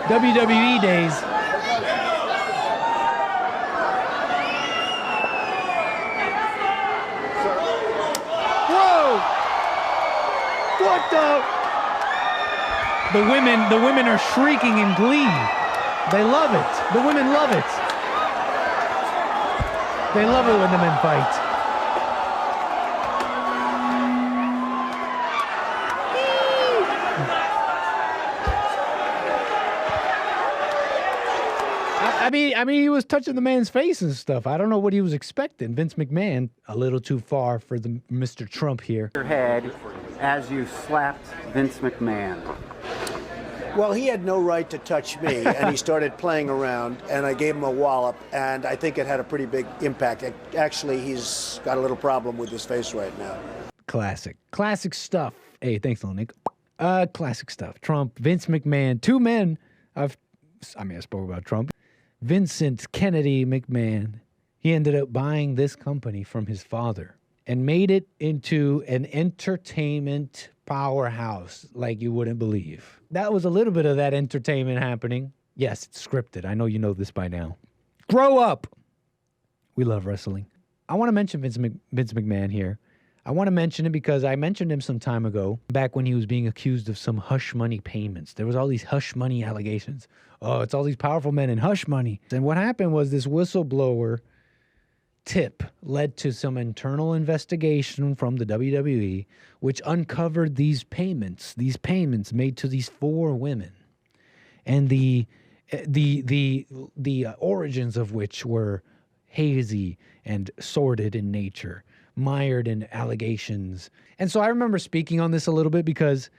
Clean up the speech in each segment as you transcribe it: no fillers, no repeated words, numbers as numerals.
WWE days. Whoa! What the women are shrieking in glee. They love it. The women love it. They love it when the men fight. I mean, he was touching the man's face and stuff. I don't know what he was expecting. Vince McMahon, a little too far for the Mr. Trump here. Your head as you slapped Vince McMahon. Well, he had no right to touch me, and he started playing around, and I gave him a wallop, and I think it had a pretty big impact. Actually, he's got a little problem with his face right now. Classic stuff. Hey, thanks, little Nick. Classic stuff. Trump, Vince McMahon, two men. I spoke about Trump. Vincent Kennedy McMahon. He ended up buying this company from his father and made it into an entertainment powerhouse like you wouldn't believe. That was a little bit of that entertainment happening. Yes, it's scripted. I know you know this by now. Grow up. We love wrestling. I want to mention Vince McMahon here. I want to mention it because I mentioned him some time ago, back when he was being accused of some hush money payments. There was all these hush money allegations. Oh, it's all these powerful men in hush money. And what happened was this whistleblower tip led to some internal investigation from the WWE, which uncovered these payments made to these 4 women, and the origins of which were hazy and sordid in nature, mired in allegations. And so I remember speaking on this a little bit because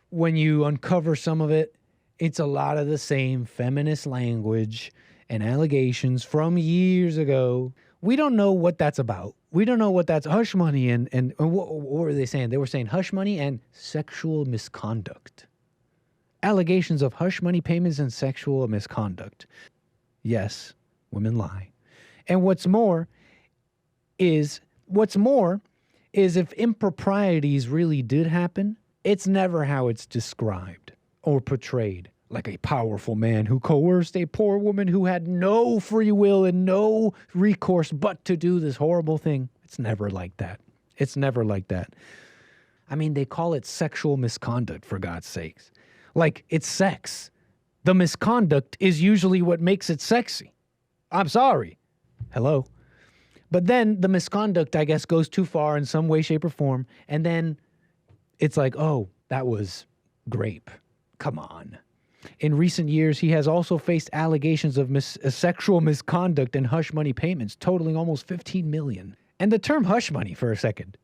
when you uncover some of it, it's a lot of the same feminist language and allegations from years ago. We don't know what that's about. We don't know what that's hush money and what were they saying? They were saying hush money and sexual misconduct. Allegations of hush money payments and sexual misconduct. Yes, women lie. And what's more is if improprieties really did happen, it's never how it's described or portrayed, like a powerful man who coerced a poor woman who had no free will and no recourse but to do this horrible thing. It's never like that. It's never like that. I mean, they call it sexual misconduct, for God's sakes. Like, it's sex. The misconduct is usually what makes it sexy. I'm sorry. Hello. But then the misconduct, I guess, goes too far in some way, shape, or form. And then it's like, oh, that was grape. Come on. In recent years, he has also faced allegations of sexual misconduct and hush money payments totaling almost $15 million. And the term hush money, for a second,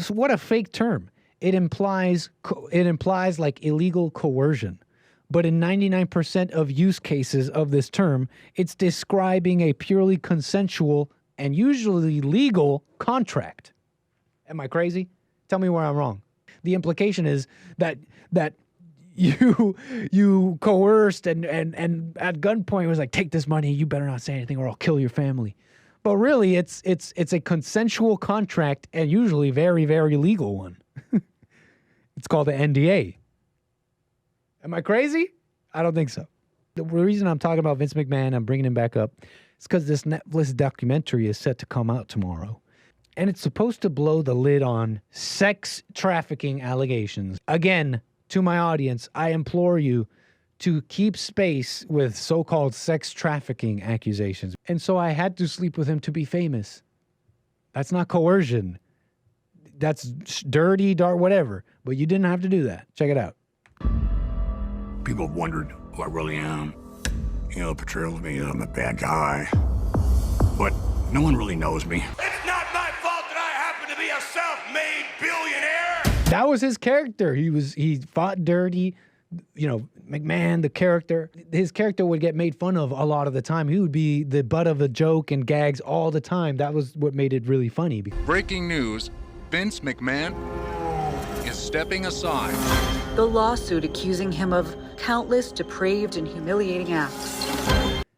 what a fake term. It implies like illegal coercion. But in 99% of use cases of this term, it's describing a purely consensual and usually legal contract. Am I crazy? Tell me where I'm wrong. The implication is that you coerced and at gunpoint was like, take this money, you better not say anything or I'll kill your family. But really, it's a consensual contract and usually very, very legal one. It's called an NDA. Am I crazy? I don't think so. The reason I'm talking about Vince McMahon, I'm bringing him back up, is because this Netflix documentary is set to come out tomorrow. And it's supposed to blow the lid on sex trafficking allegations. Again, to my audience, I implore you to keep space with so-called sex trafficking accusations. And so I had to sleep with him to be famous. That's not coercion. That's dirty, dark, whatever. But you didn't have to do that. Check it out. People have wondered who I really am. You know, portrayals me, I'm a bad guy. But no one really knows me. It's not my fault that I happen to be a self-made billionaire. That was his character. He fought dirty. You know, McMahon, the character, his character would get made fun of a lot of the time. He would be the butt of a joke and gags all the time. That was what made it really funny. Breaking news, Vince McMahon is stepping aside. The lawsuit accusing him of countless depraved and humiliating acts.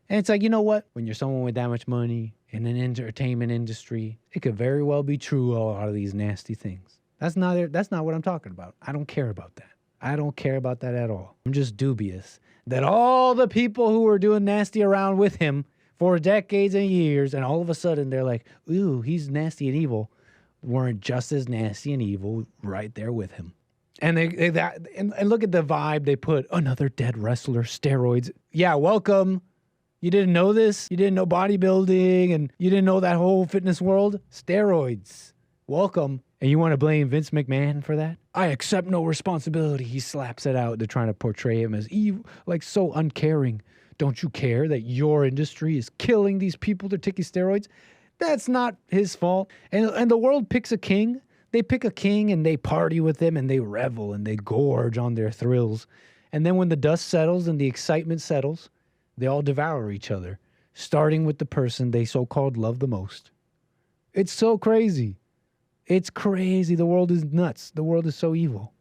And it's like, you know what? When you're someone with that much money in an entertainment industry, it could very well be true, a lot of these nasty things. That's not what I'm talking about. I don't care about that. I don't care about that at all. I'm just dubious that all the people who were doing nasty around with him for decades and years, and all of a sudden they're like, ooh, he's nasty and evil, weren't just as nasty and evil right there with him. And and look at the vibe they put. Another dead wrestler, steroids. Yeah, welcome. You didn't know this? You didn't know bodybuilding, and you didn't know that whole fitness world? Steroids. Welcome. And you want to blame Vince McMahon for that? I accept no responsibility. He slaps it out. They're trying to portray him as evil, like so uncaring. Don't you care that your industry is killing these people that are taking steroids? That's not his fault. And the world picks a king. They pick a king and they party with him and they revel and they gorge on their thrills. And then when the dust settles and the excitement settles, they all devour each other, starting with the person they so-called love the most. It's so crazy. It's crazy. The world is nuts. The world is so evil.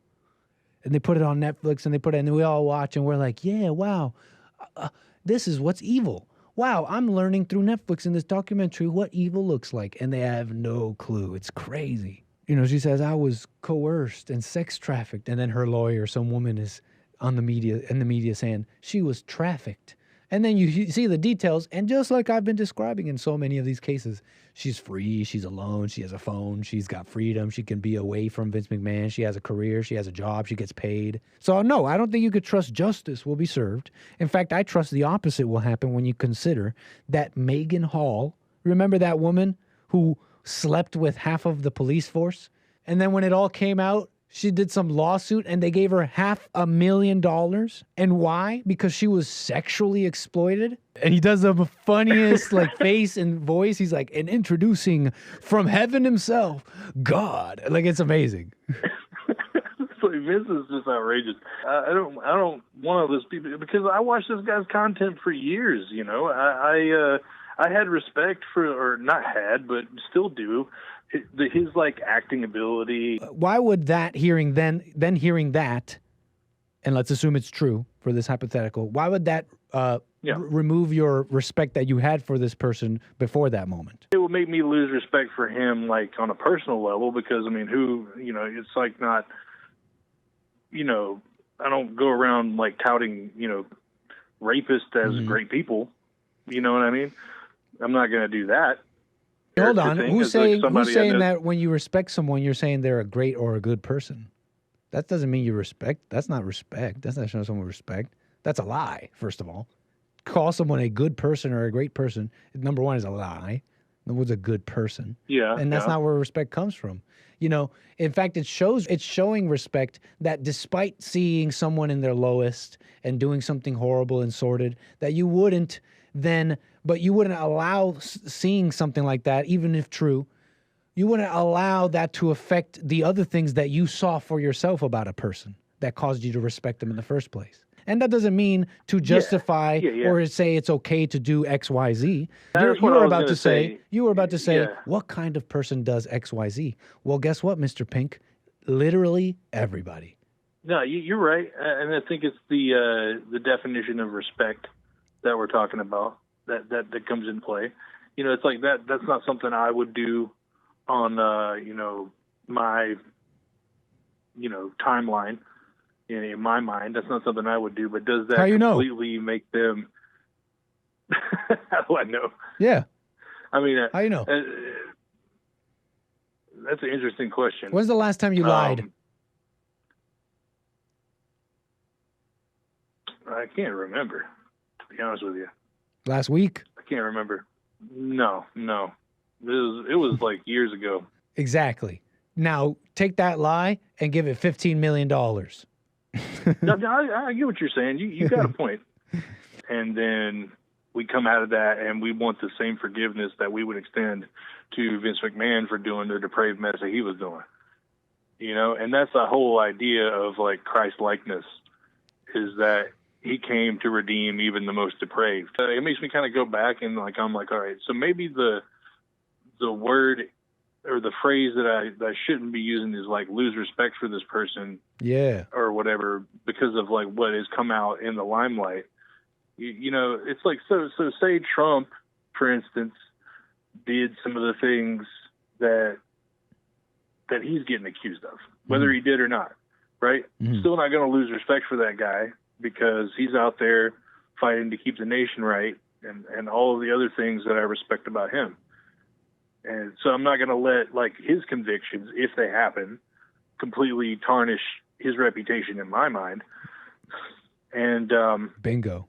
And they put it on Netflix and and we all watch and we're like, yeah, wow, this is what's evil. Wow, I'm learning through Netflix in this documentary what evil looks like. And they have no clue. It's crazy. You know, she says, I was coerced and sex trafficked. And then her lawyer, some woman, is on the media, in the media saying she was trafficked. And then you see the details, and just like I've been describing in so many of these cases, she's free, she's alone, she has a phone, she's got freedom, she can be away from Vince McMahon, she has a career, she has a job, she gets paid. So no, I don't think you could trust justice will be served. In fact, I trust the opposite will happen when you consider that Megan Hall, remember that woman who slept with half of the police force? And then when it all came out, she did some lawsuit and they gave her $500,000. And why? Because she was sexually exploited. And he does the funniest like face and voice. He's like, and introducing from heaven himself, God. Like, it's amazing. It's like, Vince is just outrageous. I don't want all those people, because I watched this guy's content for years. You know, I had respect for, or not had, but still do, his like acting ability. Why would that hearing that, and let's assume it's true for this hypothetical, why would that remove your respect that you had for this person before that moment? It would make me lose respect for him, like on a personal level, because I mean, it's like not, I don't go around like touting, rapists as great people. You know what I mean? I'm not going to do that. Hold on. Who's saying that when you respect someone, you're saying they're a great or a good person? That doesn't mean you respect. That's not respect. That's not showing someone respect. That's a lie, first of all. Call someone a good person or a great person, number one, is a lie. Number one's a good person. Yeah. And that's not where respect comes from. In fact, it's showing respect that despite seeing someone in their lowest and doing something horrible and sordid, that you wouldn't allow seeing something like that, even if true, you wouldn't allow that to affect the other things that you saw for yourself about a person that caused you to respect them in the first place. And that doesn't mean to justify or say it's okay to do X, Y, Z. You were about to say, what kind of person does X, Y, Z? Well, guess what, Mr. Pink? Literally everybody. No, you're right. And I think it's the definition of respect that we're talking about that comes in play. It's like that's not something I would do on, my, timeline. In my mind, that's not something I would do, but does that completely make them... How do I know? Yeah. I mean... how you know? That's an interesting question. When's the last time you lied? I can't remember, to be honest with you. Last week? I can't remember. No. It was like years ago. Exactly. Now, take that lie and give it $15 million. No, I get what you're saying. You got a point. And then we come out of that and we want the same forgiveness that we would extend to Vince McMahon for doing the depraved mess that he was doing. And that's the whole idea of like Christ-likeness, is that he came to redeem even the most depraved. It makes me kind of go back and I'm like, all right, so maybe the word or the phrase that I shouldn't be using is like lose respect for this person, or whatever, because of like what has come out in the limelight. It's like so say Trump, for instance, did some of the things that he's getting accused of, whether he did or not. right? Mhm. Still not going to lose respect for that guy because he's out there fighting to keep the nation right and all of the other things that I respect about him. And so I'm not going to let like his convictions, if they happen, completely tarnish his reputation in my mind. And Bingo.